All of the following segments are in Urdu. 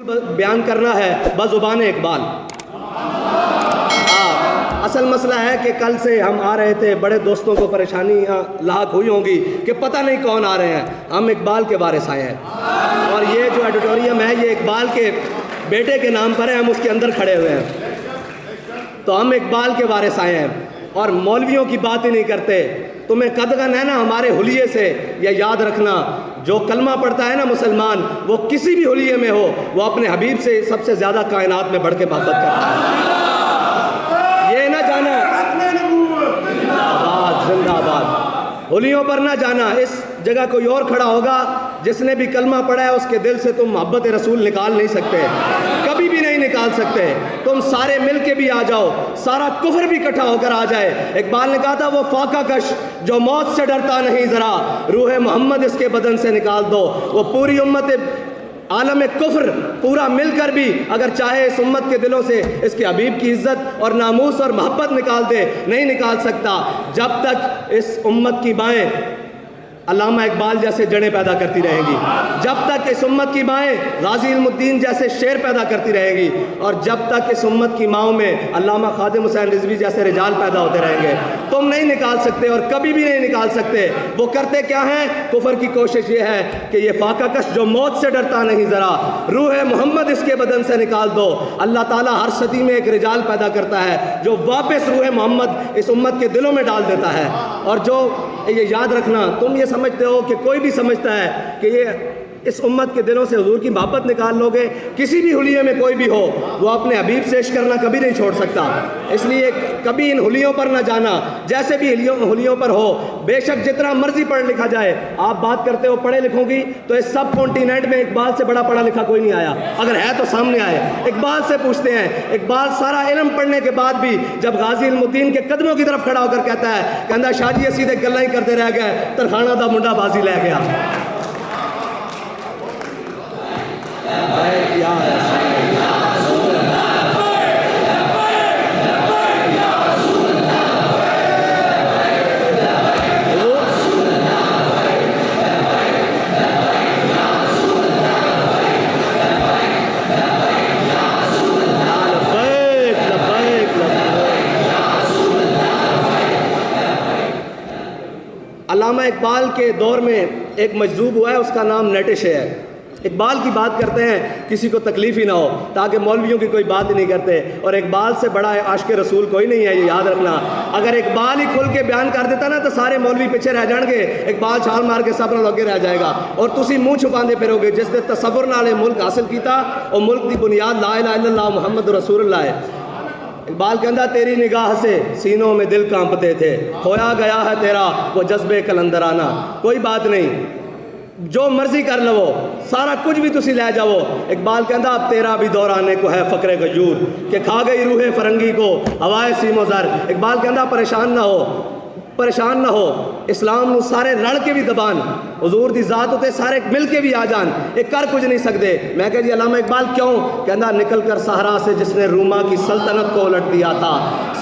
بیان کرنا ہے بزبان اقبال۔ اصل مسئلہ ہے کہ کل سے ہم آ رہے تھے، بڑے دوستوں کو پریشانیاں لاحق ہوئی ہوں گی کہ پتہ نہیں کون آ رہے ہیں۔ ہم اقبال کے وارث آئے ہیں اور یہ جو ایڈیٹوریم ہے یہ اقبال کے بیٹے کے نام پر ہے، ہم اس کے اندر کھڑے ہوئے ہیں۔ تو ہم اقبال کے وارث آئے ہیں اور مولویوں کی بات ہی نہیں کرتے۔ تمہیں قدغن ہے نا ہمارے حلیے سے، یہ یاد رکھنا جو کلمہ پڑھتا ہے نا مسلمان، وہ کسی بھی حلیے میں ہو، وہ اپنے حبیب سے سب سے زیادہ کائنات میں بڑھ کے محبت کرتا ہے۔ یہ نہ جانا زندہ آباد، حلیوں پر نہ جانا۔ اس جگہ کوئی اور کھڑا ہوگا جس نے بھی کلمہ پڑھا ہے، اس کے دل سے تم محبت رسول نکال نہیں سکتے، کبھی بھی نہیں نکال سکتے۔ تم سارے مل کے بھی آ جاؤ، سارا کفر بھی اکٹھا ہو کر آ جائے۔ اقبال نے کہا تھا وہ فاقہ کش جو موت سے ڈرتا نہیں، ذرا روح محمد اس کے بدن سے نکال دو۔ وہ پوری امت عالم کفر پورا مل کر بھی اگر چاہے اس امت کے دلوں سے اس کے حبیب کی عزت اور ناموس اور محبت نکال دے، نہیں نکال سکتا جب تک اس امت کی مائیں علامہ اقبال جیسے جڑیں پیدا کرتی رہیں گی، جب تک اس امت کی مائیں غازی علم الدین جیسے شعر پیدا کرتی رہیں گی، اور جب تک اس امت کی ماؤں میں علامہ خادم حسین رضوی جیسے رجال پیدا ہوتے رہیں گے۔ تم نہیں نکال سکتے اور کبھی بھی نہیں نکال سکتے۔ وہ کرتے کیا ہیں؟ کفر کی کوشش یہ ہے کہ یہ فاقہ کش جو موت سے ڈرتا نہیں، ذرا روح محمد اس کے بدن سے نکال دو۔ اللہ تعالیٰ ہر صدی میں ایک رجال پیدا کرتا ہے جو واپس روح محمد اس امت کے دلوں میں ڈال دیتا ہے۔ اور جو یہ یاد رکھنا، تم یہ سمجھتے ہو کہ کوئی بھی سمجھتا ہے کہ یہ اس امت کے دلوں سے حضور کی محبت نکال لو گے، کسی بھی حلیے میں کوئی بھی ہو، وہ اپنے حبیب سے عشق کرنا کبھی نہیں چھوڑ سکتا۔ اس لیے کبھی ان حلیوں پر نہ جانا، جیسے بھی حلیوں پر ہو، بے شک جتنا مرضی پڑھ لکھا جائے۔ آپ بات کرتے ہو پڑھے لکھوں کی، تو اس سب کانٹیننٹ میں اقبال سے بڑا پڑھا لکھا کوئی نہیں آیا، اگر ہے تو سامنے آئے۔ اقبال سے پوچھتے ہیں، اقبال سارا علم پڑھنے کے بعد بھی جب غازی علم الدین کے قدموں کی طرف کھڑا ہو کر کہتا ہے، کہتا شاہ جی سیدھے گلاں ہی کرتے رہ گئے، ترخانہ دا منڈا بازی لے گیا۔ علامہ اقبال کے دور میں ایک مجذوب ہوا ہے، اس کا نام نیٹشے ہے۔ اقبال کی بات کرتے ہیں کسی کو تکلیف ہی نہ ہو، تاکہ مولویوں کی کوئی بات ہی نہیں کرتے، اور اقبال سے بڑا عاشق رسول کوئی نہیں ہے، یہ یاد رکھنا۔ اگر اقبال ہی کھل کے بیان کر دیتا نا تو سارے مولوی پیچھے رہ جان گے، اقبال چھال مار کے سب نال اگے رہ جائے گا، اور تسی منہ چھپاندے پھرو گے۔ جس نے تصور نال ملک حاصل کیتا، اور ملک دی بنیاد لا الہ الا اللہ محمد رسول اللہ ہے۔ اقبال کہندا تیری نگاہ سے سینوں میں دل کانپتے تھے، کھویا گیا ہے تیرا وہ جذبے کلندرانہ۔ کوئی بات نہیں، جو مرضی کر لو، سارا کچھ بھی تسی لے جاؤ۔ اقبال کہندا اب تیرا بھی دور آنے کو ہے فقر غیور، کہ کھا گئی روح فرنگی کو ہوائے سیم و زر۔ اقبال کہندا پریشان نہ ہو، پریشان نہ ہو، اسلام نو سارے رل کے بھی دبان، حضور دی ذات ہوتے سارے مل کے بھی آ جان، ایک کر کچھ نہیں سکتے۔ میں کہا جی علامہ اقبال کیوں؟ کہندا نکل کر صحرا سے جس نے روما کی سلطنت کو الٹ دیا تھا،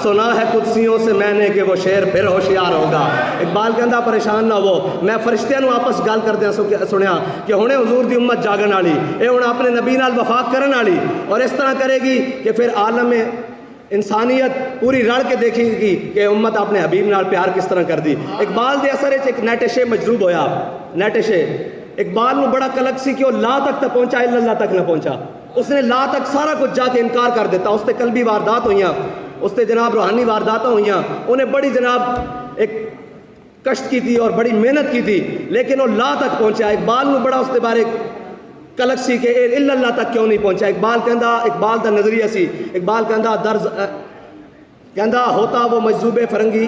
سنا ہے قدسیوں سے میں نے کہ وہ شعر پھر ہوشیار ہوگا۔ اقبال کہندا پریشان نہ ہو، میں فرشتیاں نو آپس گل کردیاں سنیا کہ ہنے حضور دی امت جاگن والی، اے ہن اپنے نبی نال وفا کرن والی، اور اس طرح کرے گی کہ پھر عالم انسانیت پوری رڑ کے دیکھے گی کہ امت اپنے حبیب نال پیار کس طرح کر دی۔ اقبال دے اثر ایک نیٹشے مجذوب ہویا۔ نیٹشے اقبال نو بڑا کلک سی کہ وہ لا تک تو پہنچا، الا اللہ تک نہ پہنچا۔ اس نے لا تک سارا کچھ جا کے انکار کر دیتا۔ اس تے قلبی واردات ہوئیاں، اس تے جناب روحانی وارداتاں ہوئیاں، انہیں بڑی جناب ایک کشت کی تھی اور بڑی محنت کی تھی، لیکن وہ لا تک پہنچا۔ اقبال نو بڑا اس تے بارے کلک سی کہ الا اللہ تک کیوں نہیں پہنچا۔ اقبال کہندا، اقبال دا نظریہ سی، اقبال کہندا کہندا ہوتا وہ مجذوب فرنگی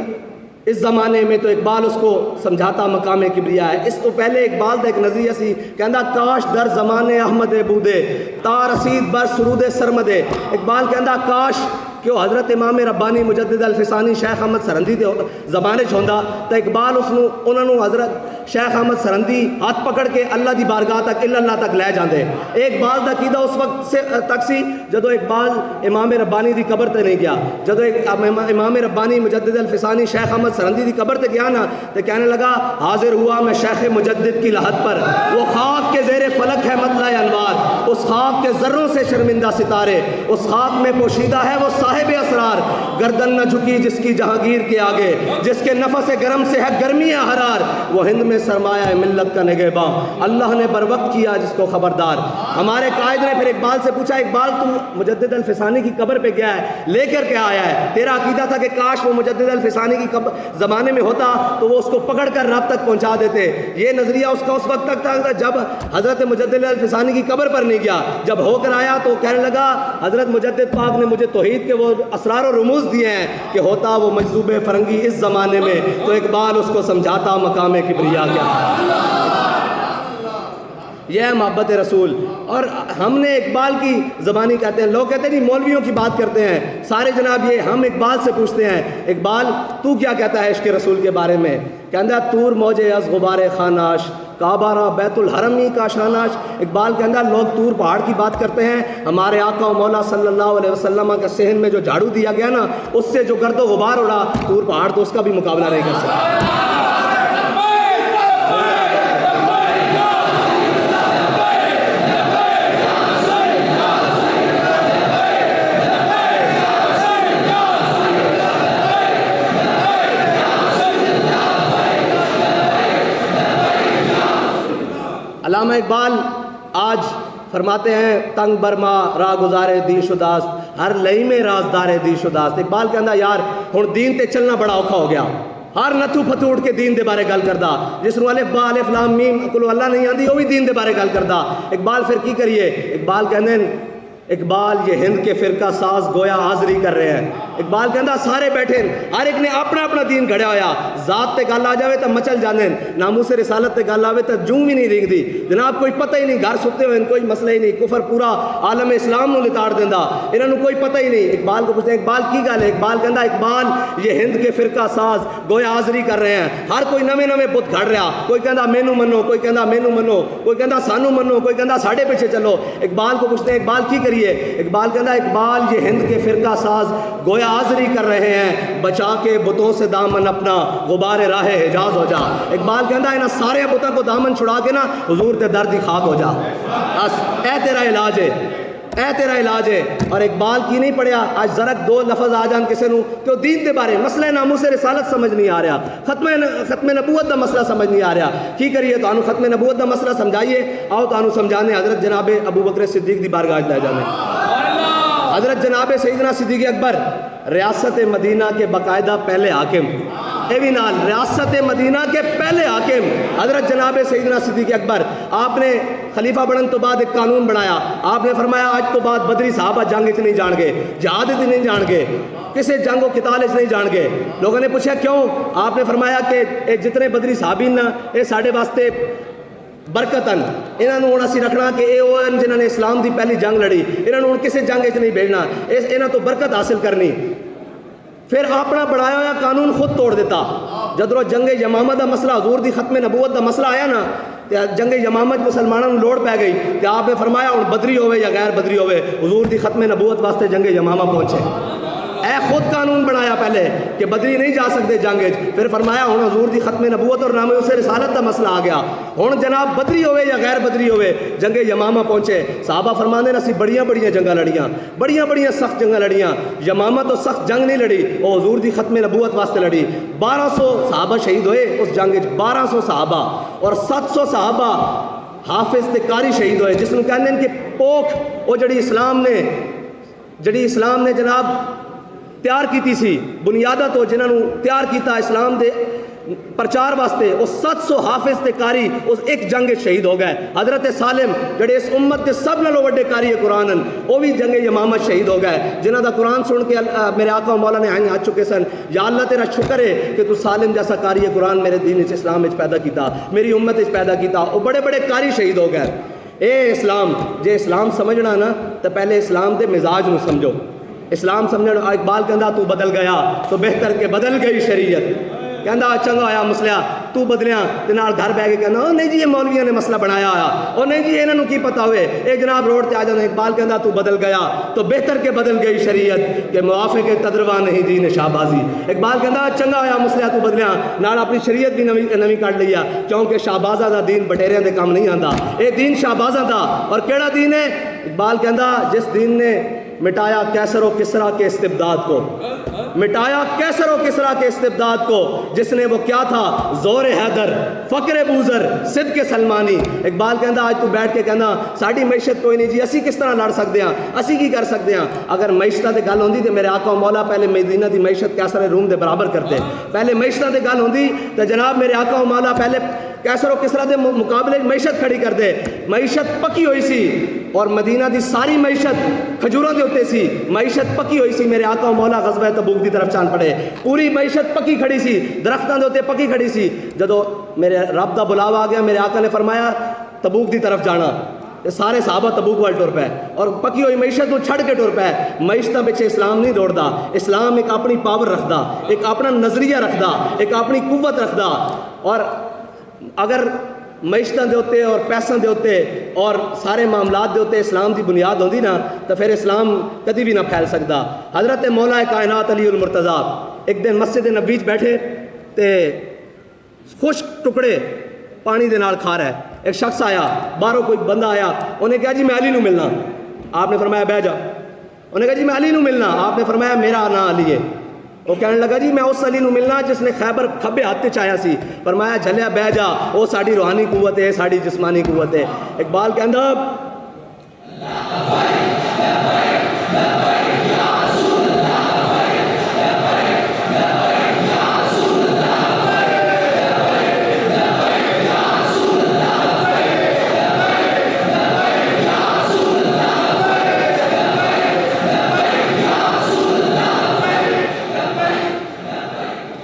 اس زمانے میں، تو اقبال اس کو سمجھاتا مقام کبریا ہے۔ اس تو پہلے اقبال دا ایک نظریہ سی، کہندا کاش در زمانے احمد بودے تا رسید بر سرود سرمدے۔ اقبال کہندا کاش کہ وہ حضرت امام ربانی مجدد الفسانی شیخ احمد سرندی دے زبانے چھوندا تو اقبال انہوں نے حضرت شیخ احمد سرندی ہاتھ پکڑ کے اللہ دی بارگاہ تک اللہ تک لے جاندے. اقبال دا عقیدہ اس وقت سے تک سی جدو اقبال امام ربانی دی قبر تے نہیں گیا. جدو امام ربانی مجدد الفسانی شیخ احمد سرندی دی قبر تے گیا نا تو کہنے لگا حاضر ہوا میں شیخ مجدد کی لحد پر، وہ خاک کے زیر فلک ہے مطلع انوار، اس خاک کے ذروں سے شرمندہ ستارے، اس خاک میں پوشیدہ ہے وہ صاحب اسرار، گردن نہ جھکی جس کی جہانگیر کے آگے، جس کے نفس گرم سے ہے گرمی حرار، وہ ہند میں سرمایہ ملت کا نگہباں، اللہ نے بر وقت کیا جس کو خبردار. ہمارے قائد نے پھر اقبال سے پوچھا اقبال تو مجدد الفسانی کی قبر پہ گیا ہے، لے کر کے آیا ہے، تیرا عقیدہ تھا کہ کاش وہ مجدد الفسانی کی زمانے میں ہوتا تو وہ اس کو پکڑ کر رب تک پہنچا دیتے. یہ نظریہ اس کا اس وقت تک تھا جب حضرت مجدد الفسانی کی قبر پر نہیں گیا. جب ہو کر آیا تو کہنے لگا حضرت مجدد پاک نے مجھے توحید کے وہ اسرار و رموز دیے ہیں کہ ہوتا وہ مجذوب فرنگی اس زمانے میں تو اقبال اس کو سمجھاتا مقام کبریا کیا. یہ ہے محبت رسول. اور ہم نے اقبال کی زبانی کہتے ہیں، لوگ کہتے ہیں نہیں مولویوں کی بات کرتے ہیں سارے جناب. یہ ہم اقبال سے پوچھتے ہیں اقبال تو کیا کہتا ہے عشق رسول کے بارے میں؟ کہتا ہے تور موجے از غبار خاناش کعبہ را بیت الحرمی کا شاناش. اقبال کہتا ہے لوگ طور پہاڑ کی بات کرتے ہیں، ہمارے آقا و مولا صلی اللہ علیہ وسلم کا صحن میں جو جھاڑو دیا گیا نا اس سے جو گرد و غبار اڑا طور پہاڑ تو اس کا بھی مقابلہ نہیں کر سکتا. علامہ اقبال آج فرماتے ہیں تنگ برما راہ گزارے دی شداست ہر لئی میں رازدار دی شداست. اقبال کہندا یار ہن دین تے چلنا بڑا اوکھا ہو گیا، ہر نتھو پھتو اٹھ کے دین دے بارے گل کردا، جس نو الف با الف لام میم کلو اللہ نہیں آندی وہ بھی دین دے بارے گل کردا. اقبال پھر کی کریے؟ اقبال کہندے اقبال یہ ہند کے فرقہ ساز گویا حاضری کر رہے ہیں. اقبال کہندا سارے بیٹھے ہر ایک نے اپنا اپنا دین گھڑیا ہویا، ذات تے گل آ جاوے تو مچل جاندے، ناموس رسالت تے گل آوے تو جوں بھی نہیں رنگدی جناب. کوئی پتہ ہی نہیں، گھر ستے ہوئے کوئی مسئلہ ہی نہیں، کفر پورا عالم اسلام نو لتاڑ دیندا، انہاں نو کوئی پتہ ہی نہیں. اقبال کو پوچھتے ہیں اقبال کی گل ہے؟ اقبال کہندا اقبال یہ ہند کے فرقہ ساز گویا حاضری کر رہے ہیں، ہر کوئی نویں نویں بت گھڑ رہا، کوئی کہندا مینوں منو، کوئی کہندا مینوں منو، کوئی کہندا سانو منو، کوئی کہندا ساڈے پیچھے چلو. اقبال کو پوچھتے ہیں اقبال کی کریے؟ اقبال کہندا اقبال یہ ہند کے فرقہ ساز گویا حاضری کر رہے ہیں، بچا کے بتوں سے دامن اپنا غبار راہ حجاز ہو جا. اقبال کہندا انہاں سارے بتوں کو دامن چھڑا کے نا حضور تے درد ہی خاک ہو جا، بس اے تیرا علاج ہے، اے تیرا علاج ہے. اور اقبال کی نہیں پڑھیا آج ذرا دو لفظ آ جان کسی نو کہ دین دے بارے مسئلہ ناموس رسالت سمجھ نہیں آ رہا، ختم نبوت دا مسئلہ سمجھ نہیں آ رہا. کی کریے؟ تو انو ختم نبوت دا مسئلہ سمجھائیے، آؤ تو انو سمجھانے حضرت جناب ابو بکر صدیق دی بارگاہ لے جانے. حضرت جناب سیدنا صدیق اکبر ریاست مدینہ کے باقاعدہ پہلے حاکم، ایوی نال ریاست مدینہ کے پہلے حاکم حضرت جناب سیدنا صدیق اکبر. آپ نے خلیفہ بنن تو بعد ایک قانون بنایا، آپ نے فرمایا آج تو بعد بدری صحابہ جنگ اچ نہیں جان گے، جہاد اچ نہیں جان گے، کسی جنگ و قتال اچ نہیں جان گے. لوگوں نے پوچھا کیوں؟ آپ نے فرمایا کہ جتنے بدری صحابین نا یہ ساڈے واسطے برکتن، انہوں نے اسی رکھنا کہ اے وہ جنہوں نے اسلام دی پہلی جنگ لڑی، انہوں نے کسی جنگ نہیں بھیجنا، انہوں تو برکت حاصل کرنی. پھر اپنا بڑھایا ہوا قانون خود توڑ دیتا. جدرو جنگ یمامہ دا مسئلہ حضور دی ختم نبوت دا مسئلہ آیا نا، جنگ یمامہ مسلمانوں لوڑ پہ گئی کہ آپ نے فرمایا ہوں بدری ہوئے یا غیر بدری ہوئے حضور دی ختم نبوت واسطے جنگ یمامہ پہنچے. اے خود قانون بنایا پہلے کہ بدری نہیں جا سکتے جنگ، پھر فرمایا ہوں حضور دی ختم نبوت اور نامے اسے رسالت کا مسئلہ آ گیا، ہوں جناب بدری ہوئے یا غیر بدری ہوئے جنگ یمامہ پہنچے. صحابہ فرمانے اسی بڑیاں بڑیاں جنگاں لڑیاں، بڑیاں بڑیاں سخت جنگاں لڑیاں. یمامہ تو سخت جنگ نہیں لڑی، وہ حضور دی ختم نبوت واسطے لڑی. 1200 صحابہ شہید ہوئے اس جنگ 1200 صحابہ اور 700 صحابہ حافظ تے قاری شہید ہوئے، جس کو کہتے ہیں کہ پوکھ وہ جڑی اسلام نے جناب تیار کیتی سی بنیادہ تو جنہوں نے تیار کیتا اسلام دے پرچار واسطے، وہ 700 حافظ تے قاری اس ایک جنگ شہید ہو گئے. حضرت سالم جڑے اس امت کے سب نالوں وڈے قاری قرآن ہیں وہ بھی جنگ یمامہ شہید ہو گئے، جنہاں دا قرآن سن کے میرے آقا و مولا نے ہاتھ چکے سن، یا اللہ تیرا شکر ہے کہ تو سالم جیسا قاری قرآن میرے دین اسلام وچ پیدا کیتا، میری امت وچ پیدا کیتا. وہ بڑے بڑے قاری شہید ہو گئے. اے اسلام جے اسلام سمجھنا نا تو پہلے اسلام دے مزاج نو سمجھو. اسلام سمجھن اقبال کہندا تو بدل گیا تو بہتر کہ بدل گئی شریعت، کہندا چنگا ہویا مسلیا تو بدلیاں تے نال گھر بہ کے کہندا او نہیں جی یہ مولویاں نے مسئلہ بنایا ہویا، او نہیں جی انہاں نوں کی پتہ ہوئے اے جناب روڈ تے آ جاندے۔ اقبال کہندا تو بدل گیا تو بہتر کہ بدل گئی شریعت کہ موافق تدروا نہیں دین شہبازی۔ اقبال کہندا چنگا ہویا مسلیا تو بدلیاں نال اپنی شریعت بھی نویں کڈ لئی، کیونکہ شہبازاں دا دین بٹیریاں دے کام نہیں آندا، اے دین شہبازاں دا۔ اور کیڑا دین ہے؟ اقبال کہندا جس دین نے مٹایا کیسر و کسریٰ کے استبداد کو، مٹایا کیسر و کسریٰ کے استبداد کو، جس نے وہ کیا تھا زور حیدر، فقر بوزر، صدق سلمانی۔ اقبال کہندا آج تو بیٹھ کے کہندا ساڈی معیشت کوئی نہیں جی، اسی کس طرح لڑ سکتے ہیں، اسی کی کر سکتے ہیں؟ اگر معیشتاں تے گل ہوندی تے میرے آقا و مولا پہلے مدینہ دی معیشت کیسر روم دے برابر کرتے، پہلے معیشتاں تے گل ہوندی تے جناب میرے آقا و مولا پہلے کیسر و کسریٰ دے مقابلے معیشت کھڑی کر دے۔ معیشت پکی ہوئی سی اور مدینہ دی ساری معیشت کھجوراں دے اوتے سی، معیشت پکی ہوئی سی۔ میرے آقا و مولا غزوہ تبوک دی طرف چان پڑے، پوری معیشت پکی کھڑی سی، درختاں دے اوتے پکی کھڑی سی۔ جدو میرے رب دا بلاوا آ گیا، میرے آقا نے فرمایا تبوک دی طرف جانا، سارے صحابہ تبوک وال ٹر پے اور پکی ہوئی معیشت کو چھڑ کے ٹر پے۔ معیشتاں پیچھے اسلام نہیں دوڑدا، اسلام ایک اپنی پاور رکھدا، ایک اپنا نظریہ رکھدا، ایک اپنی قوت رکھدا۔ اور اگر معیشتاں دے اوتے اور پیسوں دے اوتے اور سارے معاملات دے اوتے اسلام دی بنیاد ہوندی نا تو پھر اسلام کدی بھی نہ پھیل سکدا۔ حضرت مولا کائنات علی المرتضیٰ ایک دن مسجد نبوی وچ بیٹھے تے خشک ٹکڑے پانی دے نال کھا رہا ہے۔ ایک شخص آیا، باہروں کوئی بندہ آیا، انہیں کہا جی میں علی نو ملنا۔ آپ نے فرمایا بیٹھ جا۔ انہیں کہا جی میں علی نو ملنا۔ آپ نے فرمایا میرا نام علی ہے۔ وہ کہنے لگا جی میں اس علی نو ملنا جس نے خیبر کھبے ہاتھ تے چایا سی۔ فرمایا جھلیا بہ جا، وہ ساڈی روحانی قوت ہے، ساڈی جسمانی قوت ہے۔ اقبال کہندا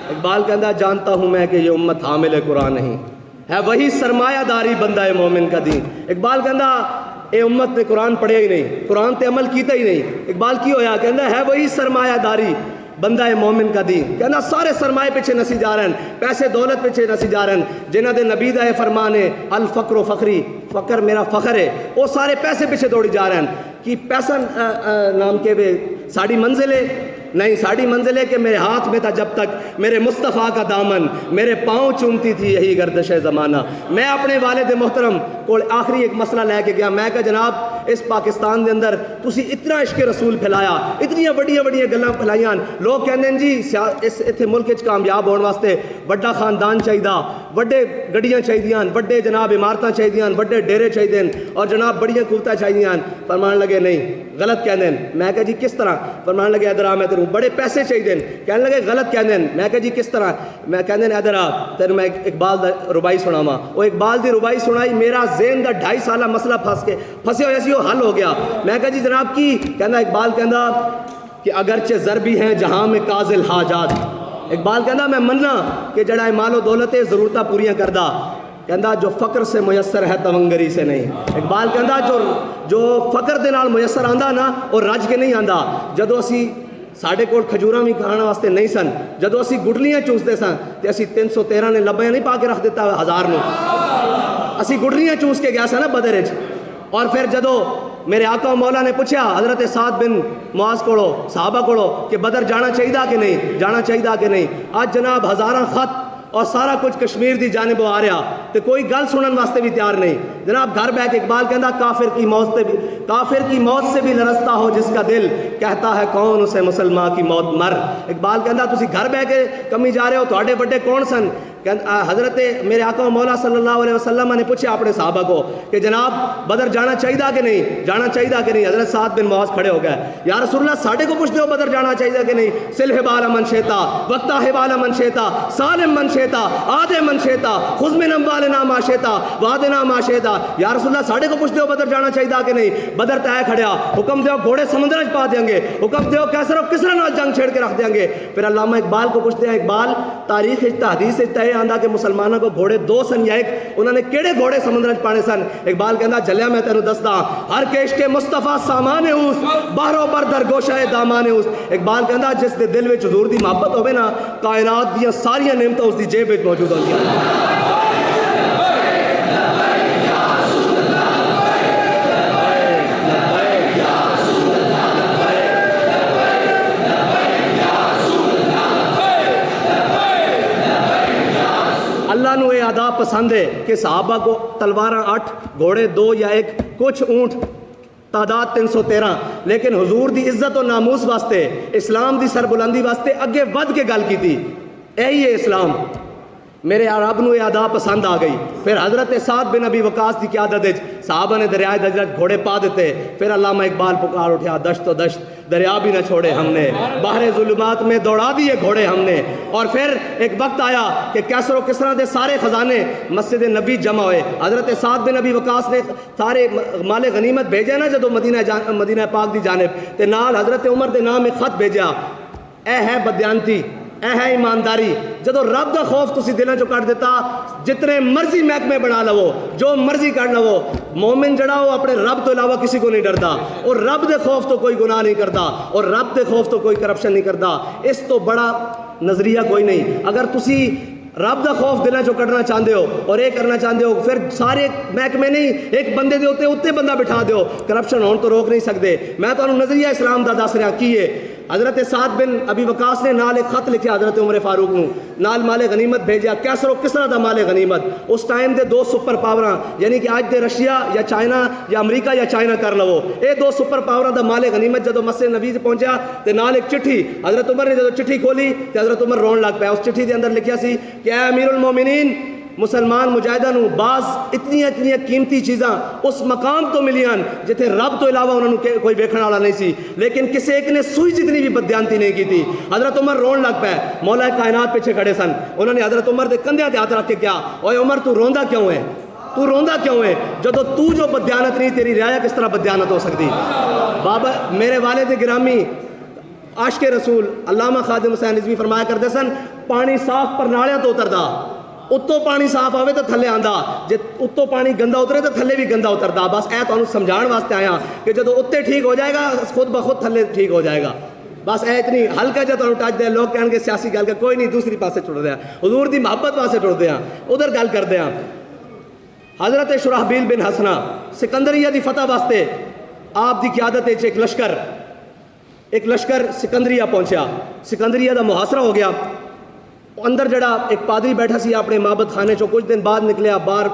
اقبال کہندا جانتا ہوں میں کہ یہ امت حامل قرآن نہیں ہے، وہی سرمایہ داری بندہ مومن کا دین۔ اقبال کہندا اے امت نے قرآن پڑھیا ہی نہیں، قرآن تے عمل کیتا ہی نہیں۔ اقبال کی ہویا؟ کہندا ہے وہی سرمایہ داری بندہ مومن کا دین۔ کہنا سارے سرمایہ پیچھے نسی جا رہے ہیں، پیسے دولت پیچھے نسی جا رہے ہیں، جنہ دے نبی دا فرمان ہے الفقر و فخری، فقر میرا فخر ہے، وہ سارے پیسے پیچھے دوڑی جا رہے ہیں کہ پیسہ نام کے وے ساڑی منزل ہے نہیں، ساڑی منزل ہے کہ میرے ہاتھ میں تھا جب تک میرے مصطفیٰ کا دامن، میرے پاؤں چومتی تھی یہی گردش زمانہ۔ میں اپنے والد محترم کو آخری ایک مسئلہ لے کے گیا، میں کہا جناب اس پاکستان دے اندر تسی اتنا عشق رسول پھیلایا، اتنی بڑی گلاں پھلائیاں، لوگ کہندے ہیں جی اس اتنے ملک وچ کامیاب ہونے واسطے بڑا خاندان چاہیے، بڑے گڈیاں چاہیے، بڑے جناب عمارتاں چاہیے، بڑے ڈیرے چاہیے اور جناب بڑیاں قوتاں چاہیے۔ فرمان لگے نہیں غلط کہندے ہیں۔ میں کہا جی کس طرح؟ فرمان لگے ادھر آ میں تیروں بڑے پیسے چاہیے۔ کہنے لگے غلط کہندے ہیں۔ میں کہا جی کس طرح؟ میں کہندے ہیں ادھر آ تینوں میں اقبال دا ربائی سناواں۔ وہ اقبال دی ربائی سنائی، میرا ذہن دا 2.5 سالہ مسئلہ پھنسے ہوئے سی، وہ حل ہو گیا۔ میں کہا جی جناب کی؟ کہنا اقبال کہندا کہ اگرچہ ضربی ہیں جہاں میں قاضل حاجات۔ اقبال کہندا میں مننا کہ جڑا مال و دولت ہے ضرورتاں پوریاں کردا، کہندا جو فقر سے میسر ہے تونگری سے نہیں۔ اقبال کہندا جو فقر دے نال میسر آندا نا وہ رج کے نہیں آندا۔ جدو اسی ساڈے کول کھجوراں بھی کھانا واسطے نہیں سن، جدو اسی گڈلیاں چوستے سن تے اسی 313 نے لبیاں نہیں پا کے رکھ دیتا 1000 نو، اسی گڈلیاں چوس کے گیا سا نا بدر وچ۔ اور پھر جدو میرے آقا و مولا نے پوچھا حضرت سعد بن معاذ کولو، صحابہ کولو کہ بدر جانا چاہیے کہ نہیں، جانا چاہیے کہ نہیں؟ آج جناب ہزاراں خط اور سارا کچھ کشمیر دی جانب آ رہا تو کوئی گل سنن واسطے بھی تیار نہیں۔ جناب گھر بیٹھ کے اقبال کہندا کافر کی موت سے بھی لرزتا ہو جس کا دل، کہتا ہے کون اسے مسلمان کی موت مر۔ اقبال کہندا تسی گھر بیٹھ کے کمی جا رہے ہو، تواڈے بڑے کون سن؟ حضرت میرے آقا و مولا صلی اللہ علیہ وسلم نے پوچھا اپنے صحابہ کو کہ جناب بدر جانا چاہیے کہ نہیں، جانا چاہیے کہ نہیں؟ حضرت سعد بن معاذ کھڑے ہو گئے، یا رسول اللہ ساڈے کو پوچھتے ہو بدر جانا چاہیے کہ نہیں؟ سل حبال من شیتا وقتا حبال من شیتا سالم من شیتا آد من شیتا خذ من اموالنا ما شیتا وعدنا ما شیتا۔ یا رسول اللہ ساڈے کو پوچھتے ہو بدر جانا چاہیے کہ نہیں؟ بدر تے کھڑیا، حکم دیو گھوڑے سمندر وچ پا دیں گے، حکم دیو کیسر و کسرا نال جنگ چھیڑ کے رکھ دیں گے۔ پھر علامہ اقبال کو پوچھتے ہیں اقبال تاریخ تحدیث تے آندا کہ مسلمانوں کو گھوڑے دو سن یا ایک, انہوں نے کیڑے گھوڑے سمندر پانے سن. اقبال کہندا جلیا میں تینوں دسدا ہر کشت مصطفیٰ سامان اس باہروں پر درگوشہ دامان اس. اقبال کہندا جس دے دل وچ حضور دی محبت ہوے نا, کائنات دیاں ساریاں نعمتاں اس دی جیب وچ موجود ہوندیاں. اللہ نو یہ آداب پسند ہے کہ صحابہ کو تلواراں 8, گھوڑے 2 یا 1, کچھ اونٹ, تعداد 313, لیکن حضور دی عزت و ناموس واسطے, اسلام دی سربلندی واسطے اگے ود کے گل کی تھی. یہی ہے اسلام. میرے رب نو یہ آداب پسند آ گئی. پھر حضرت سعد بن ابی وقاص کی قیادت صحابہ نے دریائے دجلہ گھوڑے پا دیتے. پھر علامہ اقبال پکار اٹھا دشت و دشت دریا بھی نہ چھوڑے ہم نے, باہر ظلمات میں دوڑا دیے گھوڑے ہم نے. اور پھر ایک وقت آیا کہ کیسر و کسرا دے سارے خزانے مسجد نبی جمع ہوئے. حضرت سعد بن ابی وقاص نے سارے مال غنیمت بھیجے نا جدو مدینہ پاک دی جانب, تے نال حضرت عمر دے نام ایک خط بھیجا. اے ہے بدیانتی, اے ہے ایمانداری. جدو رب دا خوف تسی دلوں چو کٹ دیتا, جتنے مرضی محکمے بنا لو, جو مرضی کر لو, مومن جڑا ہو اپنے رب تو علاوہ کسی کو نہیں ڈرتا, اور رب دے خوف تو کوئی گناہ نہیں کرتا, اور رب دے خوف تو کوئی کرپشن نہیں کرتا. اس تو بڑا نظریہ کوئی نہیں. اگر تسی رب دا خوف دلوں چو کٹنا چاہتے ہو اور یہ کرنا چاہتے ہو, پھر سارے محکمے نہیں, ایک بندے دے اتنے بندہ بٹھا دیو, کرپشن ہون تو روک نہیں سکتے. میں تو نظریہ اسلام دا دس رہا کی ہے. حضرت سعد بن ابی وقاص نے نال ایک خط لکھیا حضرت عمر فاروق نو, نال مال غنیمت بھیجیا, کیسر و کسرا دا مال غنیمت. اس ٹائم دے 2 سپر پاوراں, یعنی کہ آج دے رشیا یا چائنا یا امریکہ یا چائنا کر لو, اے 2 سپر پاوراں دا مال غنیمت جدو مسجد نبی سے پہنچیا تے نال ایک چٹھی. حضرت عمر نے جدو چٹھی کھولی تے حضرت عمر رون لگ پیا. اس چٹھی دے اندر لکھیا سی کہ اے امیر المومنین, مسلمان مجاہدہ نو بعض اتنی قیمتی چیزاں اس مقام تو ملیاں جتھے رب تو علاوہ انہوں نے کوئی ویکھن والا نہیں سی, لیکن کسی ایک نے سوئی جتنی بھی بددیانتی نہیں کی تھی. حضرت عمر رون لگ پے. مولا کائنات پیچھے کھڑے سن, انہوں نے حضرت عمر دے کندھیاں تے ہاتھ رکھ کے کیا, اوے عمر تو روندا کیوں ہے, تو روندا کیوں ہے, جدو تو جو بددیانت نہیں, تیری رعایا کس طرح بددیانت ہو سکتی. بابا میرے والد گرامی عاشق رسول علامہ خادم حسین رضوی فرمایا کرتے سن, پانی صاف پر نالیاں تو اتردا, اتوں پانی صاف آوے تو تھلے آندا, جے اتوں پانی گندا اترے تو تھلے بھی گندا اتردا. بس اے تانوں سمجھان واسطے آیا کہ جدو اتنے ٹھیک ہو جائے گا خود بخود تھلے ٹھیک ہو جائے گا. بس اے اتنی ہلکا جا تانوں ٹچ دے. لوگ کہن گے سیاسی گل کر, کوئی نہیں, دوسری پاسے ٹر دیا, حضور دی محبت واسطے ٹرتے ہیں, ادھر گل کرتے ہیں. حضرت شرحبیل بن حسنہ سکندریہ دی فتح واسطے آپ دی قیادت ایک لشکر سکندریہ پہنچیا. سکندریہ دا محاصرہ ہو گیا. اندر جڑا ایک پادری بیٹھا سی اپنے معبد خانے چو, کچھ دن بعد نکلیا باہر,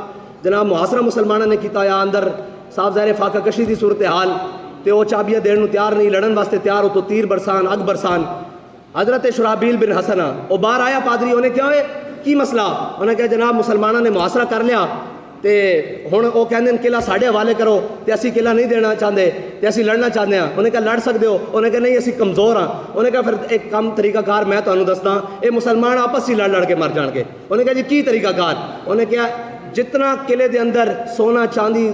جناب محاصرہ مسلمانوں نے کیتا یا اندر صاحب ظاہر فاقہ کشی دی صورتحال, تے وہ چابیاں دین نو تیار نہیں, لڑن واسطے تیار ہو تو تیر برسان اگ برسان. حضرت شرحبیل بن حسنہ وہ باہر آیا, پادری انہیں کیا ہوئے کی مسئلہ, انہیں کہا جناب مسلمانوں نے محاصرہ کر لیا تے ہن وہ کہندے قلعہ ساڈے حوالے کرو, تے اسی قلعہ نہیں دینا چاہتے, تے اسی لڑنا چاہتے ہیں. انہیں کہا لڑ سکتے ہو, انہیں کہا نہیں اسی کمزور ہاں. انہیں کہا پھر ایک کم طریقہ کار میں تمہیں دسدا, اے مسلمان آپس ہی لڑ کے مر جان گے. انہیں کہا جی کی طریقہ کار, انہیں کہا جتنا قلعے دے اندر سونا چاندی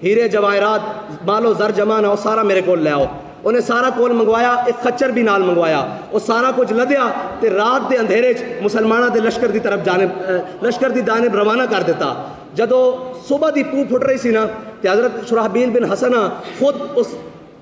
ہیرے جواہرات مال و زر جمع نہ, وہ سارا میرے کول لے آؤ. انہیں سارا کول منگوایا, ایک خچر بھی نال منگوایا, وہ سارا کچھ لدیا تے رات دے اندھیرے مسلمانوں دے لشکر دی طرف لشکر دی جانب روانہ کر دیتا. جدو صبح دی پو پھٹ رہی سی نا, تے حضرت شرحبیل بن حسنہ خود اس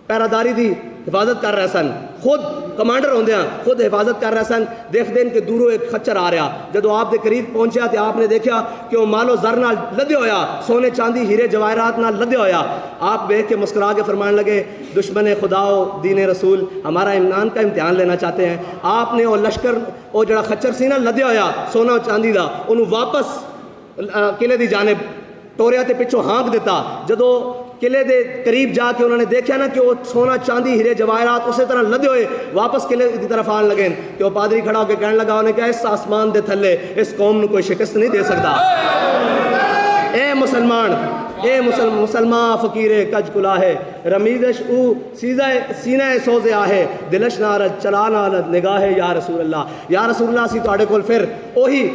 پیراداری دی حفاظت کر رہے سن, خود کمانڈر ہوندیاں خود حفاظت کر رہے سن. دیکھ دین کہ دوروں ایک خچر آ رہا, جدو آپ دے قریب پہنچیا تے آپ نے دیکھا کہ وہ مال و زر نال لدے ہویا, سونے چاندی ہیرے جواہرات نال لدے ہویا. آپ دیکھ کے مسکرا کے فرمان لگے, دشمن خدا و دین رسول ہمارا ایمان کا امتحان لینا چاہتے ہیں. آپ نے وہ لشکر وہ جڑا خچر سی نا لدے ہویا سونا و چاندی دا, انہوں واپس قلعے دی جانب ٹوریا تے پچھوں ہانک دیتا. جدو قلعے دے قریب جا کے انہوں نے دیکھا نا کہ وہ سونا چاندی ہیرے جواہرات اسی طرح لدے ہوئے واپس قلعے کی طرف آن لگے, کہ وہ پادری کھڑا ہو کے کہنے لگا, انہیں کہا اس آسمان دے تھلے اس قوم نے کوئی شکست نہیں دے سکتا. اے مسلمان, اے مسلمان فقیر کج کلا ہے, رمیدش او سینہ سوزے آہے, دلش نارد چلا نارد نگاہ یا رسول اللہ. یا رسول اللہ سی تو کول پھر اوہی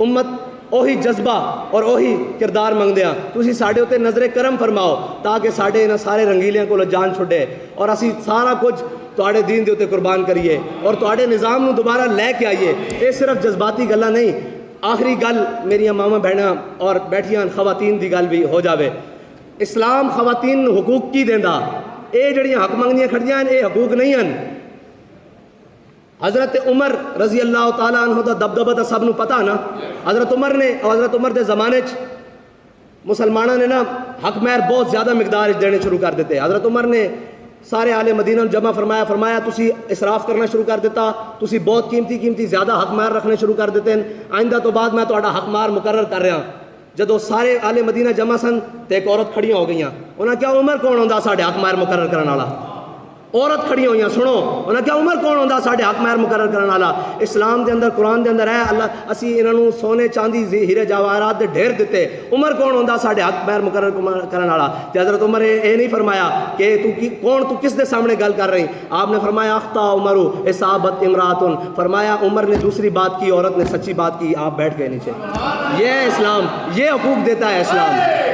امت اوہی جذبہ اور اوہی کردار منگدے ہیں. تسی ساڈے اتنے نظر کرم فرماؤ تاکہ ساڈے انہاں سارے رنگیلیاں کو جان چھڈے اور اسی سارا کچھ تواڈے دین دے اتنے قربان کریے اور تواڈے نظام نو دوبارہ لے کے آئیے. یہ صرف جذباتی گلاں نہیں, آخری گل میری ماما بہناں اور بیٹھیاں خواتین دی گل بھی ہو جاوے. اسلام خواتین نو حقوق کی دیندا؟ اے جڑیاں حق منگدیاں کھڑیاں اے حقوق نہیں ہیں. حضرت عمر رضی اللہ تعالیٰ عنہ دا دبدبہ تا سب نو پتہ نا. حضرت عمر دے زمانے چ مسلمانوں نے نا حق مہر بہت زیادہ مقدار دینے شروع کر دیتے. حضرت عمر نے سارے آل مدینہ جمع فرمایا تسی اسراف کرنا شروع کر دیتا, تسی بہت قیمتی زیادہ حق مہر رکھنے شروع کر دیتے ہیں. آئندہ تو بعد میں تہاڈا حق مہر مقرر کر رہا. جدو سارے آل مدینہ جمع سن تے ایک عورت کھڑیاں ہو گئیاں. انہاں کیا عمر کون ہوندا ساڈے حق مہر مقرر کرن والا؟ عورت کھڑی ہوئی. سنو انہاں کیا عمر کون ہوندا ساڈے حق مہر مقرر کرن والا؟ اسلام دے اندر قرآن دے اندر ہے اللہ اسی انہاں نوں سونے چاندی ہیرے جواہرات دے ڈھیر دیتے. عمر کون ہوندا ساڈے حق مہر مقرر کرن والا؟ تے حضرت عمر اے نہیں فرمایا کہ تو کس دے سامنے گل کر رہی. آپ نے فرمایا اخطا عمر اصابت امراتن. فرمایا عمر نے دوسری بات کی, عورت نے سچی بات کی. آپ بیٹھ گئے نیچے. یہ ہے اسلام, یہ حقوق دیتا ہے اسلام.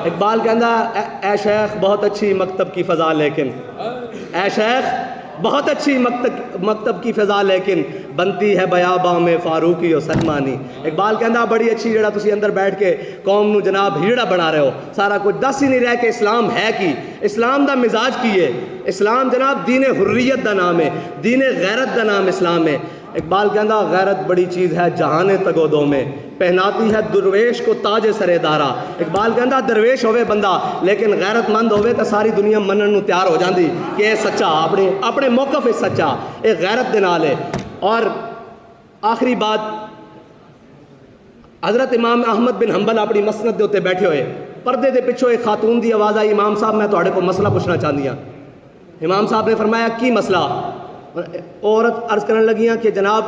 اقبال کہندا اے شیخ بہت اچھی مکتب کی فضا لیکن, اے شیخ بہت اچھی مکتب کی فضا لیکن بنتی ہے بیاباں میں فاروقی و سلمانی. اقبال کہندا بڑی اچھی جڑا تسی اندر بیٹھ کے قوم نو جناب ہیڑا بنا رہے ہو, سارا کچھ دس ہی نہیں رہ کہ اسلام ہے کی, اسلام دا مزاج کی ہے. اسلام جناب دین حریت دا نام ہے, دین غیرت دا نام اسلام ہے. اقبال کہندا غیرت بڑی چیز ہے جہان تگودوں میں, پہناتی ہے درویش کو تاج سرے دارا. اقبال کہندا درویش ہوئے بندہ لیکن غیرت مند ہوئے تو ساری دنیا منن نو تیار ہو جاندی کہ اے سچا اپنے موقف سچا, اے غیرت دے نال ہے. اور آخری بات, حضرت امام احمد بن حنبل اپنی مسند دے اوتے بیٹھے ہوئے, پردے دے پچھوں ایک خاتون دی آواز آئی, امام صاحب میں تہاڈے کو مسئلہ پوچھنا چاہندی ہاں. امام صاحب نے فرمایا کی مسئلہ؟ عورت عرض کرنے لگیاں کہ جناب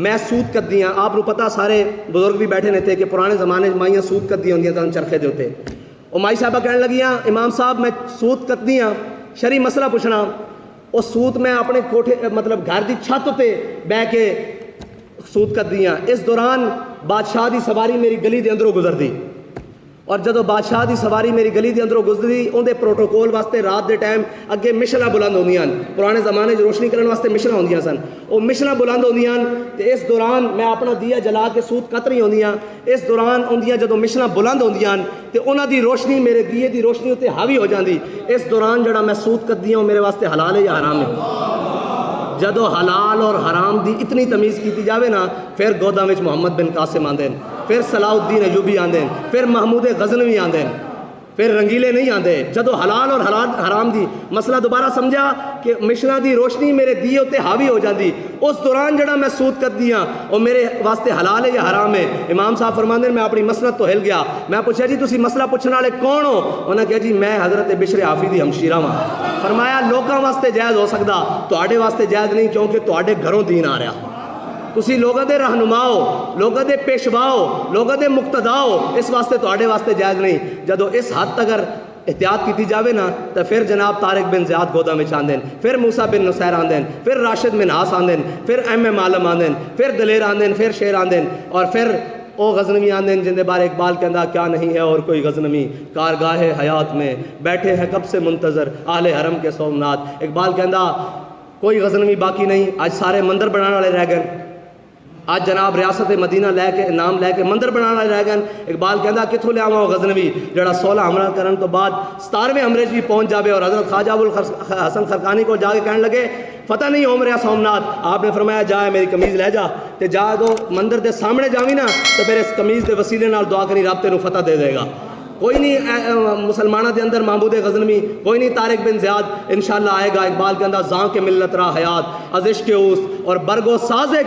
میں سود کردی ہاں. آپ کو پتہ سارے بزرگ بھی بیٹھے نے تھے کہ پرانے زمانے مائیاں سود کردی ہوندیاں تھیں چرخے دے ہوتے. وہ مائی صاحبہ کہنے لگیاں امام صاحب میں سود کردی ہاں, شرعی مسئلہ پوچھنا. وہ سود میں اپنے کوٹھے مطلب گھر دی چھت تے بہ کے سود کردی ہاں. اس دوران بادشاہ دی سواری میری گلی دے اندروں گزر دی, اور جدو بادشاہ دی سواری میری گلی دے اندروں گزری اندے پروٹوکول واسطے رات دے ٹائم اگے مشلاں بلند ہوندیاں. پرانے زمانے روشنی کرنے واسطے مشلاں ہوندیاں سن, وہ مشلاں بلند ہوندیاں. تے اس دوران میں اپنا دیا جلا کے سود کت رہی ہوندیاں. اس دوران ہوندیاں جدو مشلاں بلند ہوندیاں تے انہاں دی روشنی میرے دیے دی روشنی تے حاوی ہو جاندی. اس دوران جڑا میں سود کردی ہوں میرے واسطے حلال ہے یا حرام ہے؟ جدو حلال اور حرام دی اتنی تمیز کیتی جاوے نا, پھر گودا وچ محمد بن قاسم آندے, پھر صلاح الدین ایوبی آندے, پھر محمود غزنوی آندے, پھر رنگیلے نہیں آندے. جدو حلال اور حرام دی مسئلہ دوبارہ سمجھا کہ مشنا دی روشنی میرے دیے تے حاوی ہو جاندی, اس دوران جڑا میں سود کردی ہاں وہ میرے واسطے حلال ہے یا حرام ہے؟ امام صاحب فرماندے میں اپنی مسند تو ہل گیا. میں پوچھا جی تسی مسئلہ پوچھنے والے کون ہو؟ انہاں کہا جی میں حضرت بشر حافی دی ہمشیرہ ہاں. فرمایا لوکاں واسطے جائز ہو سکدا, تواڈے واسطے جائز نہیں کیونکہ تواڈے گھروں دین آ رہا. تسی لوگوں دے رہنما ہو, لوگوں دے پیشوا ہو, لوگوں دے مقتدا ہو, اس واسطے تواڈے واسطے جائز نہیں. جدو اس حد تک اگر احتیاط کیتی جاوے نا تو پھر جناب طارق بن زیاد گودا میں آندے, پھر موسیٰ بن نصیر آندے, پھر راشد بن ہاس آندے, پھر ایم عالم آندے, پھر دلیر آندے, پھر شیر آندے, اور پھر او غزنوی آندے جن دے بارے اقبال کہندا کیا نہیں ہے اور کوئی غزنوی کارگاہ حیات میں بیٹھے ہیں کب سے منتظر اہل حرم کے سومنات. اقبال کہندا کوئی غزنوی باقی نہیں, آج سارے مندر بنانے والے رہ گئے. آج جناب ریاست مدینہ لے کے نام لے کے مندر بنانا رہ گئے. اقبال کہندا کتھوں لے آواں غزنوی جڑا 16 حملہ کرن تو بعد 17ویں حملے بھی پہنچ جاوے, اور حضرت خواجہ ابوالحسن خرقانی کو جا کے کہنے لگے فتح نہیں ہو میرا سومنات. آپ نے فرمایا جا میری قمیض لے جا, تے جا دو مندر دے سامنے جاوی نا تو پھر اس قمیض دے وسیلے نال دعا کری رب تینوں فتح دے دے گا. کوئی نہیں مسلمانہ دے اندر محمود غزنوی, کوئی نہیں طارق بن زیاد انشاءاللہ آئے گا. اقبال کہندا زاں کے ملت را حیات از عشق اوس اور برگو سازے